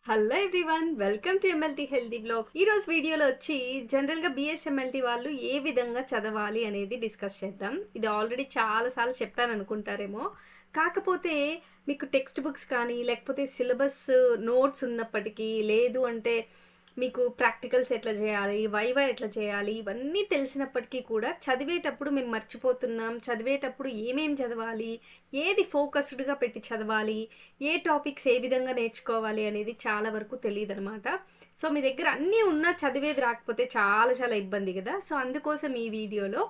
Hello everyone, welcome to MLT healthy blogs. ఈ రోజు వీడియోలో వచ్చి జనరల్గా బిఎస్ఎంఎల్టీ వాళ్ళు ఏ విధంగా చదవాలి అనేది డిస్కస్ చేద్దాం. ఇది ఆల్రెడీ చాలాసార్లు చెప్పాను అనుకుంటారేమో. కాకపోతే మీకు టెక్స్ట్ బుక్స్ కానీ లేకపోతే సిలబస్ నోట్స్ ఉన్నప్పటికీ, లేదు అంటే మీకు ప్రాక్టికల్స్ ఎట్లా చేయాలి, వైవా ఎట్లా చేయాలి, ఇవన్నీ తెలిసినప్పటికీ కూడా చదివేటప్పుడు మేము మర్చిపోతున్నాం. చదివేటప్పుడు ఏమేం చదవాలి, ఏది ఫోకస్డ్గా పెట్టి చదవాలి, ఏ టాపిక్స్ ఏ విధంగా నేర్చుకోవాలి అనేది చాలా వరకు తెలియదనమాట. సో మీ దగ్గర అన్నీ ఉన్నా చదివేది రాకపోతే చాలా చాలా ఇబ్బంది కదా. సో అందుకోసం ఈ వీడియోలో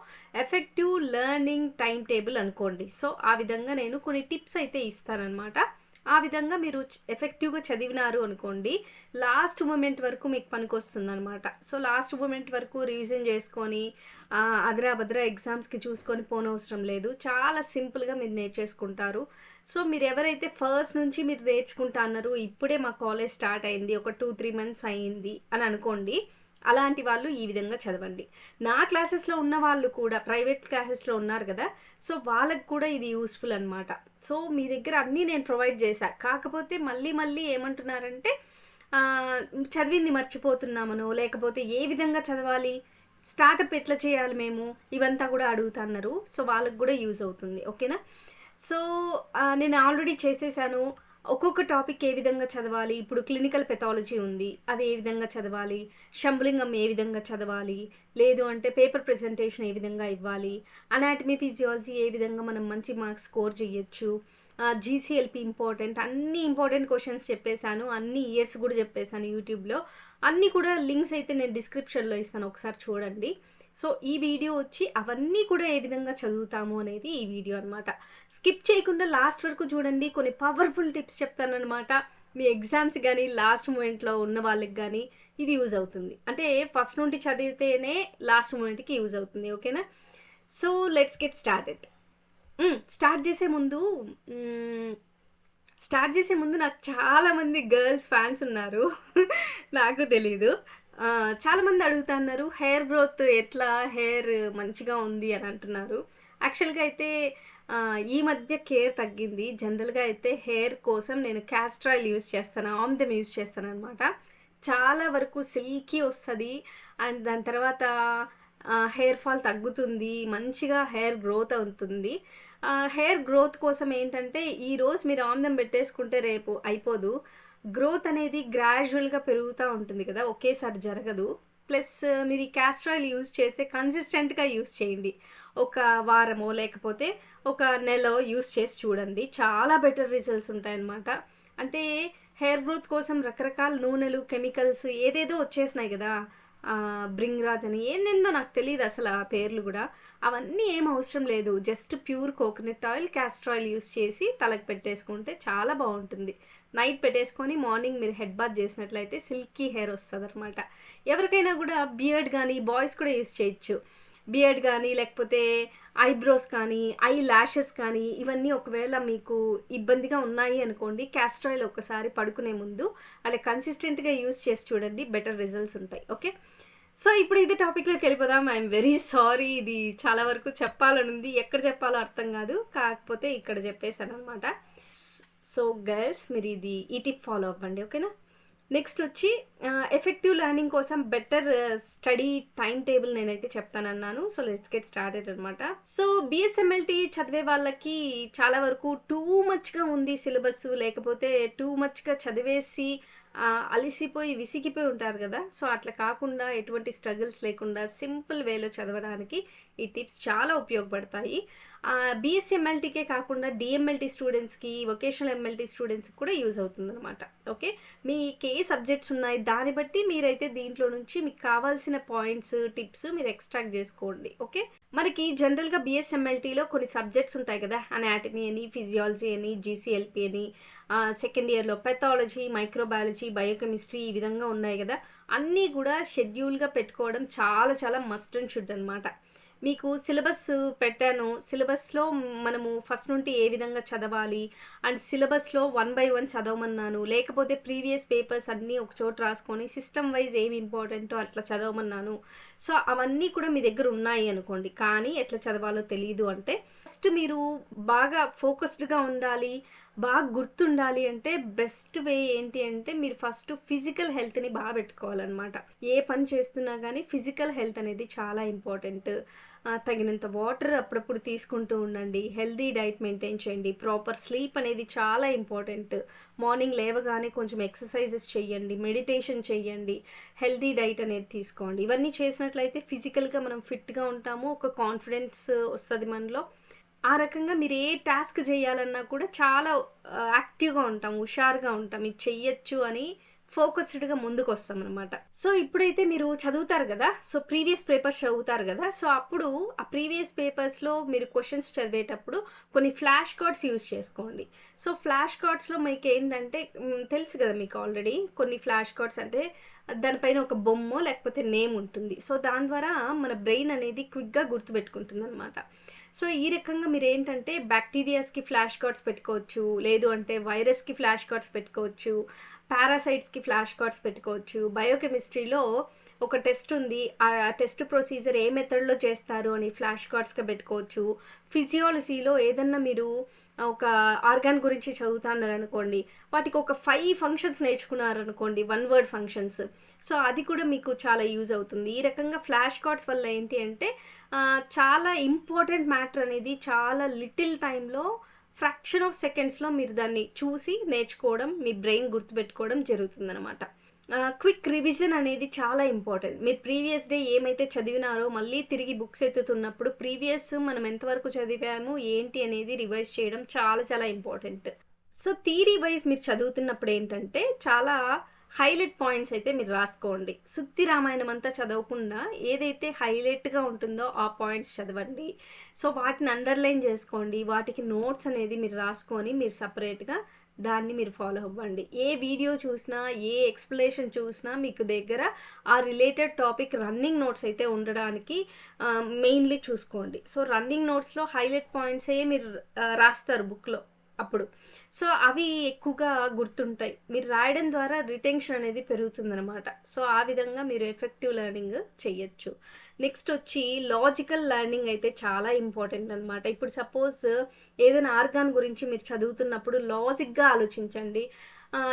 ఎఫెక్టివ్ లెర్నింగ్ టైం టేబుల్ అనుకోండి. సో ఆ విధంగా నేను కొన్ని టిప్స్ అయితే ఇస్తానన్నమాట. ఆ విధంగా మీరు ఎఫెక్టివ్గా చదివినారు అనుకోండి, లాస్ట్ మూమెంట్ వరకు మీకు పనికొస్తుంది అనమాట. సో లాస్ట్ మూమెంట్ వరకు రివిజన్ చేసుకొని అదరా భద్రా ఎగ్జామ్స్కి చూసుకొని పోనవసరం లేదు. చాలా సింపుల్గా మీరు నేర్చేసుకుంటారు. సో మీరు ఎవరైతే ఫస్ట్ నుంచి మీరు నేర్చుకుంటా అన్నారు, ఇప్పుడే మా కాలేజ్ స్టార్ట్ అయింది, ఒక 2-3 మంత్స్ అయ్యింది అని అనుకోండి, అలాంటి వాళ్ళు ఈ విధంగా చదవండి. నా క్లాసెస్లో ఉన్న వాళ్ళు కూడా ప్రైవేట్ క్లాసెస్లో ఉన్నారు కదా, సో వాళ్ళకి కూడా ఇది యూస్ఫుల్ అనమాట. సో మీ దగ్గర అన్నీ నేను ప్రొవైడ్ చేశా, కాకపోతే మళ్ళీ మళ్ళీ ఏమంటున్నారంటే చదివింది మర్చిపోతున్నామనో, లేకపోతే ఏ విధంగా చదవాలి, స్టార్టప్ ఎట్లా చేయాలి మేము, ఇవంతా కూడా అడుగుతున్నారు. సో వాళ్ళకి కూడా యూజ్ అవుతుంది, ఓకేనా. సో నేను ఆల్రెడీ చేసేసాను. ఒక్కొక్క టాపిక్ ఏ విధంగా చదవాలి, ఇప్పుడు క్లినికల్ పెథాలజీ ఉంది, అది ఏ విధంగా చదవాలి, శంభులింగం ఏ విధంగా చదవాలి, లేదు అంటే పేపర్ ప్రెజెంటేషన్ ఏ విధంగా ఇవ్వాలి, అనాటమీ ఫిజియాలజీ ఏ విధంగా మనం మంచి మార్క్స్ స్కోర్ చేయొచ్చు, జీసీఎల్పి ఇంపార్టెంట్, అన్ని ఇంపార్టెంట్ క్వశ్చన్స్ చెప్పేశాను, అన్ని ఇయర్స్ కూడా చెప్పేశాను యూట్యూబ్లో. అన్నీ కూడా లింక్స్ అయితే నేను డిస్క్రిప్షన్లో ఇస్తాను, ఒకసారి చూడండి. సో ఈ వీడియో వచ్చి అవన్నీ కూడా ఏ విధంగా చదువుతాము అనేది ఈ వీడియో అనమాట. స్కిప్ చేయకుండా లాస్ట్ వరకు చూడండి, కొన్ని పవర్ఫుల్ టిప్స్ చెప్తానమాట. మీ ఎగ్జామ్స్ కానీ లాస్ట్ మూమెంట్లో ఉన్న వాళ్ళకి కానీ ఇది యూజ్ అవుతుంది. అంటే ఫస్ట్ నుండి చదివితేనే లాస్ట్ మూమెంట్కి యూజ్ అవుతుంది, ఓకేనా. So let's get started. Start చేసే ముందు నాకు చాలామంది గర్ల్స్ ఫ్యాన్స్ ఉన్నారు. నాకు తెలీదు. చాలామంది అడుగుతున్నారు హెయిర్ గ్రోత్ ఎట్లా, హెయిర్ మంచిగా ఉంది అని అంటున్నారు. యాక్చువల్గా అయితే ఈ మధ్య కేర్ తగ్గింది. జనరల్గా అయితే హెయిర్ కోసం నేను క్యాస్టర్ ఆయిల్ యూజ్ చేస్తాను, ఆమ్దం యూజ్ చేస్తాను అనమాట. చాలా వరకు సిల్కీ వస్తుంది, అండ్ దాని తర్వాత హెయిర్ ఫాల్ తగ్గుతుంది, మంచిగా హెయిర్ గ్రోత్ అవుతుంది. హెయిర్ గ్రోత్ కోసం ఏంటంటే ఈరోజు మీరు ఆమ్దం పెట్టేసుకుంటే రేపు అయిపోదు. గ్రోత్ అనేది గ్రాడ్యువల్గా పెరుగుతూ ఉంటుంది కదా, ఒకేసారి జరగదు. ప్లస్ మీరు ఈ క్యాస్టర్ ఆయిల్ యూజ్ చేస్తే కన్సిస్టెంట్గా యూజ్ చేయండి. ఒక వారమో లేకపోతే ఒక నెల యూజ్ చేసి చూడండి, చాలా బెటర్ రిజల్ట్స్ ఉంటాయన్నమాట. అంటే హెయిర్ గ్రోత్ కోసం రకరకాల నూనెలు, కెమికల్స్ ఏదేదో వచ్చేసినాయి కదా, బ్రింగ్రాజ్ అని ఏందేందో నాకు తెలియదు అసలు ఆ పేర్లు కూడా. అవన్నీ ఏం అవసరం లేదు, just pure coconut oil, castor oil use చేసి తలకు పెట్టేసుకుంటే చాలా బాగుంటుంది. నైట్ పెట్టేసుకొని మార్నింగ్ మీరు హెడ్ బాత్ చేసినట్లయితే సిల్కీ హెయిర్ వస్తుంది అనమాట. ఎవరికైనా కూడా బియర్డ్ కానీ, బాయ్స్ కూడా యూస్ చేయొచ్చు. బియర్డ్ కానీ లేకపోతే ఐబ్రోస్ కానీ, ఐ ల్యాషెస్ కానీ, ఇవన్నీ ఒకవేళ మీకు ఇబ్బందిగా ఉన్నాయి అనుకోండి, క్యాస్టర్ ఆయిల్ ఒకసారి పడుకునే ముందు అలా కన్సిస్టెంట్గా యూస్ చేసి చూడండి, బెటర్ రిజల్ట్స్ ఉంటాయి, ఓకే. సో ఇప్పుడు ఇదే టాపిక్లోకి వెళ్ళిపోదాం. ఐఎమ్ వెరీ సారీ, ఇది చాలా వరకు చెప్పాలని ఉంది, ఎక్కడ చెప్పాలో అర్థం కాదు, కాకపోతే ఇక్కడ చెప్పేశాను అనమాట. సో గర్ల్స్ మీరు ఈ టిప్ ఫాలో అవ్వండి, ఓకేనా. నెక్స్ట్ వచ్చి ఎఫెక్టివ్ లెర్నింగ్ కోసం బెటర్ స్టడీ టైం టేబుల్ నేనైతే చెప్తానన్నాను. సో లెట్స్ గెట్ స్టార్టెడ్ అనమాట. సో బిఎస్ఎంఎల్టీ చదివే వాళ్ళకి చాలా వరకు టూ మచ్గా ఉంది సిలబస్, లేకపోతే టూ మచ్గా చదివేసి అలిసిపోయి విసిగిపోయి ఉంటారు కదా. సో అట్లా కాకుండా, ఎటువంటి స్ట్రగుల్స్ లేకుండా సింపుల్ వేలో చదవడానికి ఈ టిప్స్ చాలా ఉపయోగపడతాయి. బిఎస్ఎంఎల్టీకే కాకుండా డిఎంఎల్టీ స్టూడెంట్స్కి, వొకేషనల్ ఎంఎల్టీ స్టూడెంట్స్కి కూడా యూజ్ అవుతుంది అనమాట, ఓకే. మీకు ఏ సబ్జెక్ట్స్ ఉన్నాయి దాన్ని బట్టి మీరైతే దీంట్లో నుంచి మీకు కావాల్సిన పాయింట్స్, టిప్స్ మీరు ఎక్స్ట్రాక్ట్ చేసుకోండి, ఓకే. మనకి జనరల్గా బిఎస్ఎంఎల్టీలో కొన్ని సబ్జెక్ట్స్ ఉంటాయి కదా, అనాటమీ అని, ఫిజియాలజీ అని, జీసీఎల్పి అని, సెకండ్ ఇయర్లో పెథాలజీ, మైక్రోబయాలజీ, బయోకెమిస్ట్రీ, ఈ విధంగా ఉన్నాయి కదా. అన్నీ కూడా షెడ్యూల్గా పెట్టుకోవడం చాలా చాలా మస్ట్ అండ్ షుడ్ అనమాట. మీకు సిలబస్ పెట్టాను, సిలబస్లో మనము ఫస్ట్ నుండి ఏ విధంగా చదవాలి అండ్ సిలబస్లో 1 by 1 చదవమన్నాను, లేకపోతే ప్రీవియస్ పేపర్స్ అన్నీ ఒక చోట రాసుకొని సిస్టమ్ వైజ్ ఏమి ఇంపార్టెంటో అట్లా చదవమన్నాను. సో అవన్నీ కూడా మీ దగ్గర ఉన్నాయి అనుకోండి, కానీ ఎట్లా చదవాలో తెలియదు అంటే ఫస్ట్ మీరు బాగా ఫోకస్డ్గా ఉండాలి, బాగా గుర్తుండాలి అంటే బెస్ట్ వే ఏంటి అంటే మీరు ఫస్ట్ ఫిజికల్ హెల్త్‌ని పెట్టుకోవాలనమాట. ఏ పని చేస్తున్నా గానీ ఫిజికల్ హెల్త్ అనేది చాలా ఇంపార్టెంట్. తగినంత వాటర్ అప్పుడప్పుడు తీసుకుంటూ ఉండండి. హెల్తీ డైట్ మెయింటైన్ చేయండి. ప్రాపర్ స్లీప్ అనేది చాలా ఇంపార్టెంట్. మార్నింగ్ లేవగానే కొంచెం ఎక్సర్‌సైజెస్ చేయండి. మెడిటేషన్ చేయండి. హెల్తీ డైట్ అనేది తీసుకోండి. ఇవన్నీ చేసినట్లయితే ఫిజికల్‌గా మనం ఫిట్‌గా ఉంటాము. ఒక కాన్ఫిడెన్స్ వస్తది మనలో. ఆ రకంగా మీరు ఏ టాస్క్ చేయాలన్నా కూడా చాలా యాక్టివ్‌గా ఉంటాం, హుషారుగా ఉంటాం. ఇది చెయ్యొచ్చు అని ఫోకస్డ్‌గా ముందుకొస్తామనమాట. సో, ఇప్పుడైతే మీరు చదువుతారు గదా! సో, ప్రీవియస్ పేపర్స్ చదువుతారు గదా! సో, అప్పుడు ఆ ప్రీవియస్ పేపర్స్‌లో మీరు క్వెషన్స్ చదివేటప్పుడు కొన్ని ఫ్లాష్ కార్డ్స్ యూజ్ చేసుకోండి. సో, ఫ్లాష్ కార్డ్స్‌లో మీకేంటంటే తెలుసు గదా మీకు ఆల్రెడీ కొన్ని ఫ్లాష్ కార్డ్స్ అంటే దానిపైన ఒక బొమ్మో లేకపోతే నేమ్ ఉంటుంది. సో, దాని ద్వారా మన బ్రెయిన్ అనేది క్విక్‌గా గుర్తుపెట్టుకుంటుందనమాట. సో, ఈ రకంగా మీరేంటంటే బ్యాక్టీరియాస్‌కి ఫ్లాష్ కార్డ్స్ పెట్టుకోవచ్చు. లేదు అంటే వైరస్‌కి ఫ్లాష్ కార్డ్స్ పెట్టుకోవచ్చు. పారాసైట్స్‌కి ఫ్లాష్ కార్డ్స్ పెట్టుకోవచ్చు. బయోకెమిస్ట్రీలో ఒక టెస్ట్ ఉంది. ఆ టెస్ట్ ప్రొసీజర్ ఏ మెథడ్‌లో చేస్తారు అని ఫ్లాష్ కార్డ్స్‌గా పెట్టుకోవచ్చు. ఫిజియాలజీలో ఏదన్నా మీరు ఒక ఆర్గాన్ గురించి చదువుతన్నారనుకోండి. వాటికి ఒక 5 ఫంక్షన్స్ నేర్చుకున్నారనుకోండి. One word functions. సో, అది కూడా మీకు చాలా యూజ్ అవుతుంది. ఈ రకంగా ఫ్లాష్ కార్డ్స్ వల్ల ఏంటి అంటే చాలా ఇంపార్టెంట్ మ్యాటర్ అనేది చాలా లిటిల్ టైమ్‌లో ఫ్రాక్షన్ ఆఫ్ సెకండ్స్‌లో మీరు దాన్ని చూసి నేర్చుకోవడం, మీ బ్రెయిన్ గుర్తుపెట్టుకోవడం జరుగుతుందనమాట. క్విక్ రివిజన్ అనేది చాలా ఇంపార్టెంట్. మీరు ప్రీవియస్ డే ఏమైతే చదివినారో మళ్ళీ తిరిగి బుక్స్ ఎత్తుతున్నప్పుడు ప్రీవియస్ మనం ఎంతవరకు చదివాము, ఏంటి అనేది రివైజ్ చేయడం చాలా చాలా ఇంపార్టెంట్. సో, థియరీ వైస్ మీరు చదువుతున్నప్పుడు ఏంటంటే చాలా హైలైట్ పాయింట్స్ అయితే మీరు రాసుకోండి. సుత్తి రామాయణం అంతా చదవకుండా ఏదైతే హైలైట్‌గా ఉంటుందో ఆ పాయింట్స్ చదవండి. సో, వాటిని అండర్‌లైన్ చేసుకోండి. వాటికి నోట్స్ అనేది మీరు రాసుకొని మీరు సెపరేట్‌గా దాన్ని మీరు ఫాలో అవ్వండి. ఏ వీడియో చూసినా, ఏ ఎక్స్‌ప్లనేషన్ చూసినా మీకు దగ్గర ఆ రిలేటెడ్ టాపిక్ రన్నింగ్ నోట్స్ అయితే ఉండడానికి మెయిన్‌లీ చూసుకోండి. సో, రన్నింగ్ నోట్స్‌లో హైలైట్ పాయింట్సే మీరు రాస్తారు బుక్‌లో అప్పుడు. సో, అవి ఎక్కువగా గుర్తుంటాయి. మీరు రాయడం ద్వారా రిటెన్షన్ అనేది పెరుగుతుందనమాట. సో, ఆ విధంగా మీరు ఎఫెక్టివ్ లెర్నింగ్ చెయ్యొచ్చు. నెక్స్ట్ వచ్చి లాజికల్ లెర్నింగ్ అయితే చాలా ఇంపార్టెంట్ అనమాట. ఇప్పుడు సపోజ్ ఏదైనా ఆర్గాన్ గురించి మీరు చదువుతున్నప్పుడు లాజిక్‌గా ఆలోచించండి.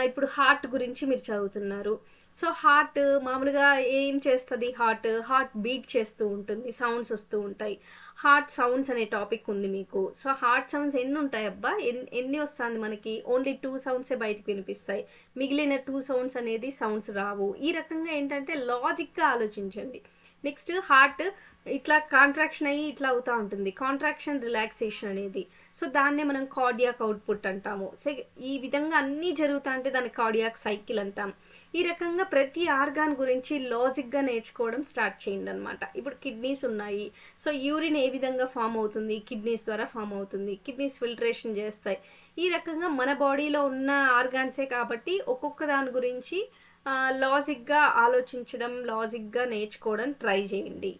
ఇప్పుడు హార్ట్ గురించి మీరు చదువుతున్నారు. సో, హార్ట్ మామూలుగా ఏం చేస్తది హార్ట్? హార్ట్ బీట్ చేస్తూ ఉంటుంది. సౌండ్స్ వస్తూ ఉంటాయి. హార్ట్ సౌండ్స్ అనే టాపిక్ ఉంది మీకు. సో, హార్ట్ సౌండ్స్ ఎన్నుంటాయబ్బా? ఎన్ని వస్తాంది మనకి? ఓన్లీ 2 సౌండ్సే బయటికి వినిపిస్తాయి. మిగిలిన 2 సౌండ్స్ అనేది సౌండ్స్ రావు. ఈ రకంగా ఏంటంటే లాజిక్‌గా ఆలోచించండి. నెక్స్ట్ హార్ట్ ఇట్లా కాంట్రాక్షన్ అయ్యి ఇట్లా అవుతా ఉంటుంది. కాంట్రాక్షన్, రిలాక్సేషన్ అనేది. సో, దాన్నే మనం కార్డియాక్ అవుట్‌పుట్ అంటాము. ఈ విధంగా అన్నీ జరుగుతా అంటే దాన్ని కార్డియాక్ సైకిల్ అంటాం. ఈ రకంగా ప్రతి ఆర్గాన్ గురించి లాజిక్‌గా నేర్చుకోవడం స్టార్ట్ చేయండనమాట. ఇప్పుడు కిడ్నీస్ ఉన్నాయి. సో, యూరిన్ ఏ విధంగా ఫార్మ్ అవుతుంది? కిడ్నీస్ ద్వారా ఫార్మ్ అవుతుంది. కిడ్నీస్ ఫిల్టరేషన్ చేస్తాయి. ఈ రకంగా మన బాడీలో ఉన్న ఆర్గాన్సే కాబట్టి ఒక్కొక్క దాని గురించి లాజిక్‌గా ఆలోచించడం, లాజిక్‌గా నేర్చుకోవడం ట్రై చేయండి.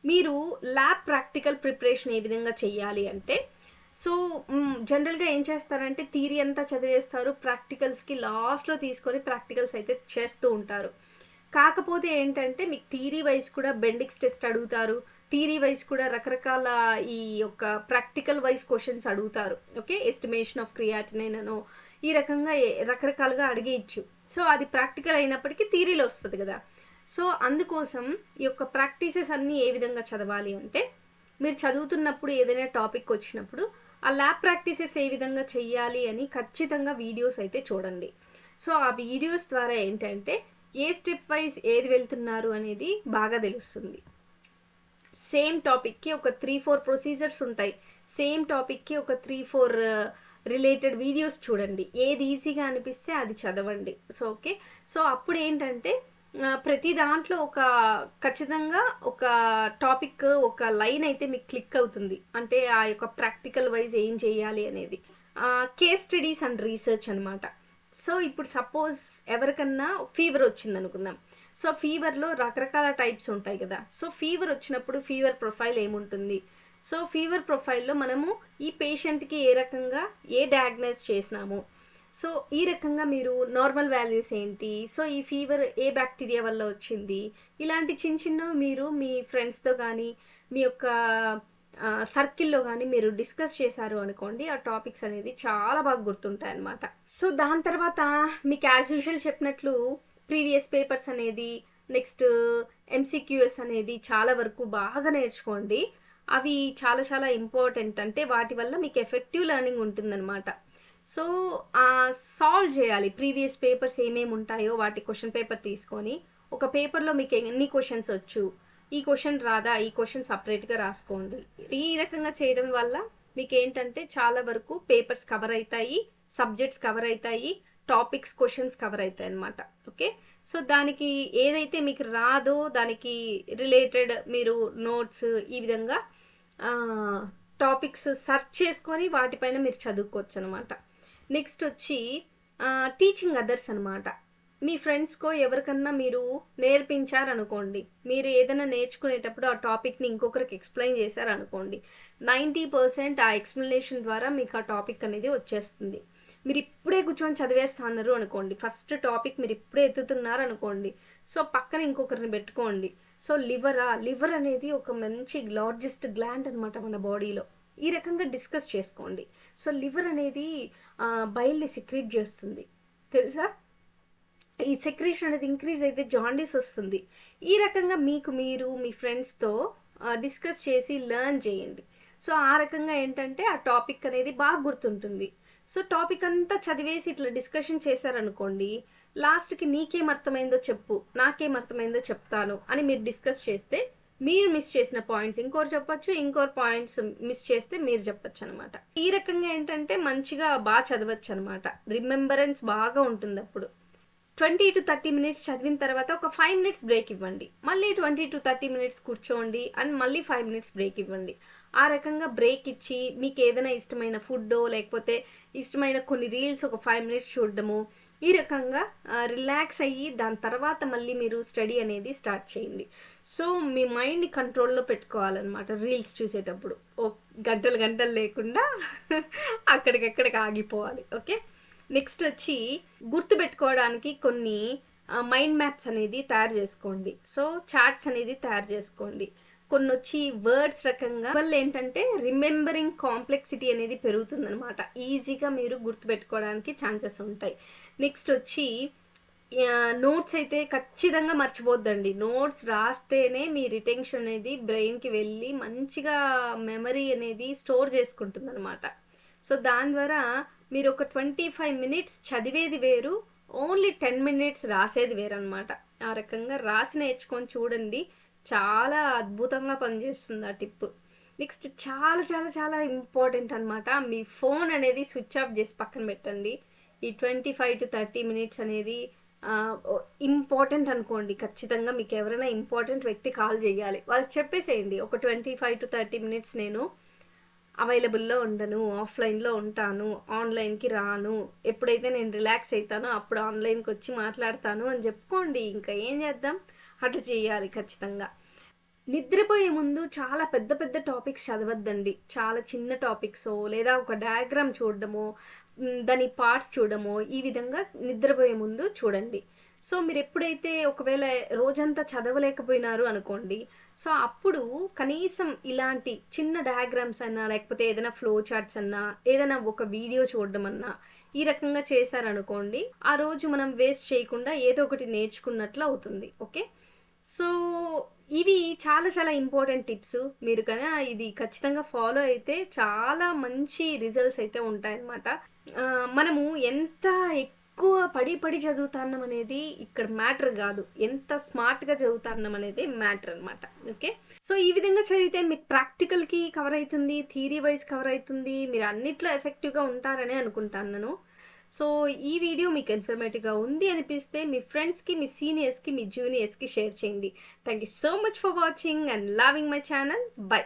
మీరు ల్యాబ్ ప్రాక్టికల్ ప్రిపరేషన్ ఏ విధంగా చెయ్యాలి అంటే, సో, జనరల్‌గా ఏం చేస్తారంటే థియరీ అంతా చదివేస్తారు. ప్రాక్టికల్స్‌కి లాస్ట్‌లో తీసుకొని ప్రాక్టికల్స్ అయితే చేస్తూ ఉంటారు. కాకపోతే ఏంటంటే మీకు థియరీ వైస్ కూడా బెండిక్స్ టెస్ట్ అడుగుతారు. థియరీ వైస్ కూడా రకరకాల ఈ యొక్క ప్రాక్టికల్ వైస్ క్వెషన్స్ అడుగుతారు. ఓకే. ఎస్టిమేషన్ ఆఫ్ క్రియాటినైన్ అనో ఈ రకంగా రకరకాలుగా అడిగేయచ్చు. సో, అది ప్రాక్టికల్ అయినప్పటికీ థియరీలో వస్తది గదా! సో, అందుకోసం ఈ యొక్క ప్రాక్టీసెస్ అన్నీ ఏ విధంగా చదవాలి అంటే, మీరు చదువుతున్నప్పుడు ఏదైనా టాపిక్ వచ్చినప్పుడు ఆ ల్యాబ్ ప్రాక్టీసెస్ ఏ విధంగా చెయ్యాలి అని ఖచ్చితంగా వీడియోస్ అయితే చూడండి. సో, ఆ వీడియోస్ ద్వారా ఏంటంటే ఏ స్టెప్ వైస్ ఏది వెళ్తున్నారు అనేది బాగా తెలుస్తుంది. సేమ్ టాపిక్‌కి ఒక 3, 4 ప్రొసీజర్స్ ఉంటాయి. సేమ్ టాపిక్‌కి ఒక 3, 4 రిలేటెడ్ వీడియోస్ చూడండి. ఏది ఈజీగా అనిపిస్తే అది చదవండి. So, okay. సో, అప్పుడేంటంటే ప్రతి దాంట్లో ఖచ్చితంగా ఒక టాపిక్, ఒక లైన్ అయితే మీకు క్లిక్ అవుతుంది. అంటే ఆ యొక్క ప్రాక్టికల్ వైస్ ఏం చేయాలి అనేది. కేస్ స్టడీస్ అండ్ రీసెర్చ్ అనమాట. సో, ఇప్పుడు సపోజ్ ఎవరికన్నా ఫీవర్ వచ్చిందనుకుందాం. సో, ఫీవర్‌లో రకరకాల టైప్స్ ఉంటాయి కదా! సో, ఫీవర్ వచ్చినప్పుడు ఫీవర్ ప్రొఫైల్ ఏముంటుంది? సో, ఫీవర్ ప్రొఫైల్‌లో మనము ఈ పేషెంట్‌కి ఏ రకంగా ఏ డయాగ్నోస్ చేసినాము. సో, ఈ రకంగా మీరు నార్మల్ వాల్యూస్ ఏంటి? సో, ఈ ఫీవర్ ఏ బ్యాక్టీరియా వల్ల వచ్చింది? ఇలాంటి చిన్న చిన్నవి మీరు మీ ఫ్రెండ్స్‌తో గానీ, మీ యొక్క సర్కిల్‌లో గాని మీరు డిస్కస్ చేశారు అనుకోండి, ఆ టాపిక్స్ అనేది చాలా బాగా గుర్తుంటాయన్నమాట. సో, దాని తర్వాత మీకు యాజ్ యూజువల్ చెప్పినట్లు ప్రీవియస్ పేపర్స్ అనేది, నెక్స్ట్ ఎంసీక్యూఎస్ అనేది చాలా వరకు బాగా నేర్చుకోండి. అవి చాలా చాలా ఇంపార్టెంట్. అంటే వాటి వల్ల మీకు ఎఫెక్టివ్ లెర్నింగ్ ఉంటుందన్నమాట. సో, సాల్వ్ చేయాలి. ప్రీవియస్ పేపర్స్ ఏమేమి ఉంటాయో వాటి క్వెషన్ పేపర్ తీసుకొని, ఒక పేపర్‌లో మీకు ఎన్ని క్వెషన్స్ వచ్చు, ఈ క్వెషన్ రాదా, ఈ క్వెషన్ సెపరేట్‌గా రాసుకోండి. ఈ రకంగా చేయడం వల్ల మీకేంటంటే చాలా వరకు పేపర్స్ కవర్ అయితాయి, సబ్జెక్ట్స్ కవర్ అయితాయి, టాపిక్స్, క్వెషన్స్ కవర్ అయితాయన్నమాట. ఓకే. సో, దానికి ఏదైతే మీకు రాదో దానికి రిలేటెడ్ మీరు నోట్స్ ఈ విధంగా టాపిక్స్ సెర్చ్ చేసుకొని వాటిపైన మీరు చదువుకోవచ్చనమాట. నెక్స్ట్ వచ్చి టీచింగ్ అదర్స్ అనమాట. మీ ఫ్రెండ్స్‌కో ఎవరికన్నా మీరు నేర్పించారనుకోండి, మీరు ఏదైనా నేర్చుకునేటప్పుడు ఆ టాపిక్‌ని ఇంకొకరికి ఎక్స్‌ప్లెయిన్ చేశారనుకోండి, 90% ఆ ఎక్స్‌ప్లనేషన్ ద్వారా మీకు ఆ టాపిక్ అనేది వచ్చేస్తుంది. మీరిప్పుడే కూర్చొని చదివేస్తా అన్నారు అనుకోండి, ఫస్ట్ టాపిక్ మీరిప్పుడే ఎత్తుతున్నారనుకోండి, సో, పక్కన ఇంకొకరిని పెట్టుకోండి. సో, లివర్ అనేది ఒక మంచి లార్జెస్ట్ గ్లాండ్ అనమాట మన బాడీలో. ఈ రకంగా డిస్కస్ చేసుకోండి. సో, లివర్ అనేది బైల్‌ని సెక్రీట్ చేస్తుంది. తెలుసా? ఈ సెక్రీషన్ అనేది ఇంక్రీజ్ అయితే జాండీస్ వస్తుంది. ఈ రకంగా మీకు మీరు మీ ఫ్రెండ్స్‌తో డిస్కస్ చేసి లెర్న్ చేయండి. సో, ఆ రకంగా ఏంటంటే ఆ టాపిక్ అనేది బాగా గుర్తుంటుంది. సో, టాపిక్ అంతా చదివేసి ఇట్లా డిస్కషన్ చేశారనుకోండి, లాస్ట్‌కి నీకేం అర్థమైందో చెప్పు, నాకేం అర్థమైందో చెప్తాను అని మీరు డిస్కస్ చేస్తే, మీరు మిస్ చేసిన పాయింట్స్ ఇంకోరు చెప్పొచ్చు, ఇంకోరు పాయింట్స్ మిస్ చేస్తే మీరు చెప్పొచ్చనమాట. ఈ రకంగా ఏంటంటే మంచిగా చదవచ్చనమాట. రిమెంబరెన్స్ బాగా ఉంటుందప్పుడు. 20-30 మినిట్స్ చదివిన తర్వాత ఒక 5 మినిట్స్ బ్రేక్ ఇవ్వండి. మళ్ళీ 20-30 మినిట్స్ కూర్చోండి అండ్ మళ్ళీ 5 మినిట్స్ బ్రేక్ ఇవ్వండి. ఆ రకంగా బ్రేక్ ఇచ్చి మీకు ఏదైనా ఇష్టమైన ఫుడ్డో లేకపోతే ఇష్టమైన కొన్ని రీల్స్ ఒక 5 మినిట్స్ చూడడము, ఈ రకంగా రిలాక్స్ అయ్యి దాని తర్వాత మళ్ళీ మీరు స్టడీ అనేది స్టార్ట్ చేయండి. సో, మీ మైండ్‌ని కంట్రోల్‌లో పెట్టుకోవాలన్నమాట రీల్స్ చూసేటప్పుడు. గంటలు గంటలు లేకుండా అక్కడికక్కడికి ఆగిపోవాలి. ఓకే. నెక్స్ట్ వచ్చి గుర్తుపెట్టుకోవడానికి కొన్ని మైండ్ మ్యాప్స్ అనేది తయారు చేసుకోండి. సో, చార్ట్స్ అనేది తయారు చేసుకోండి. కొన్ని వచ్చి వర్డ్స్ రకంగా వల్ల ఏంటంటే రిమెంబరింగ్ కాంప్లెక్సిటీ అనేది పెరుగుతుందనమాట. ఈజీగా మీరు గుర్తుపెట్టుకోవడానికి ఛాన్సెస్ ఉంటాయి. నెక్స్ట్ వచ్చి నోట్స్ అయితే ఖచ్చితంగా మర్చిపోద్దండి. నోట్స్ రాస్తేనే మీ రిటెన్షన్ అనేది బ్రెయిన్‌కి వెళ్ళి మంచిగా మెమరీ అనేది స్టోర్ చేసుకుంటుందనమాట. సో, దాని ద్వారా మీరు ఒక 25 మినిట్స్ చదివేది వేరు, ఓన్లీ 10 మినిట్స్ రాసేది వేరనమాట. ఆ రకంగా రాసి నేర్చుకొని చూడండి. చాలా అద్భుతంగా పనిచేస్తుంది ఆ టిప్. నెక్స్ట్ చాలా చాలా చాలా ఇంపార్టెంట్ అనమాట. మీ ఫోన్ అనేది స్విచ్ ఆఫ్ చేసి పక్కన పెట్టండి. ఈ 25-30 మినిట్స్ అనేది ఇంపార్టెంట్ అనుకోండి. ఖచ్చితంగా మీకు ఎవరైనా ఇంపార్టెంట్ వ్యక్తి కాల్ చేయాలి. వాళ్ళకి చెప్పేసేయండి, ఒక 25-30 మినిట్స్ నేను అవైలబుల్‌లో ఉండను, ఆఫ్‌లైన్‌లో ఉంటాను, ఆన్‌లైన్‌కి రాను. ఎప్పుడైతే నేను రిలాక్స్ అయితానో అప్పుడు ఆన్‌లైన్‌కి వచ్చి మాట్లాడతాను అని చెప్పుకోండి. ఇంకా ఏం చేద్దాం, అట్లా చేయాలి ఖచ్చితంగా. నిద్రపోయే ముందు చాలా పెద్ద పెద్ద టాపిక్స్ చదవద్దండి. చాలా చిన్న టాపిక్సో లేదా ఒక డయాగ్రామ్ చూడడమో, దాని పార్ట్స్ చూడడమో ఈ విధంగా నిద్రపోయే ముందు చూడండి. సో, మీరెప్పుడైతే ఒకవేళ రోజంతా చదవలేకపోయినారు అనుకోండి, సో, అప్పుడు కనీసం ఇలాంటి చిన్న డయాగ్రామ్స్ అన్నా, లేకపోతే ఏదైనా ఫ్లో చార్ట్స్ అన్నా, ఏదైనా ఒక వీడియో చూడడం అన్నా, ఈ రకంగా చేశారనుకోండి, ఆ రోజు మనం వేస్ట్ చేయకుండా ఏదో ఒకటి నేర్చుకున్నట్లు అవుతుంది. ఓకే. సో, ఇవి చాలా చాలా ఇంపార్టెంట్ టిప్స్. మీరు ఇది ఖచ్చితంగా ఫాలో అయితే చాలా మంచి రిజల్ట్స్ అయితే ఉంటాయన్నమాట. మనము ఎంత ఎక్కువ పడి పడి చదువుతున్నాం అనేది ఇక్కడ మ్యాటర్ కాదు. ఎంత స్మార్ట్‌గా చదువుతున్నాం అనేది మ్యాటర్ అనమాట. ఓకే. సో, ఈ విధంగా చదివితే మీకు ప్రాక్టికల్‌కి కవర్ అయితుంది, థియరీ వైస్ కవర్ అయితుంది. మీరు అన్నిట్లో ఎఫెక్టివ్‌గా ఉంటారని అనుకుంటున్నాను. సో, ఈ వీడియో మీకు ఇన్ఫర్మేటివ్‌గా ఉంది అనిపిస్తే మీ ఫ్రెండ్స్‌కి, మీ సీనియర్స్‌కి, మీ జూనియర్స్‌కి షేర్ చేయండి. Thank you so much for watching and loving my channel. By.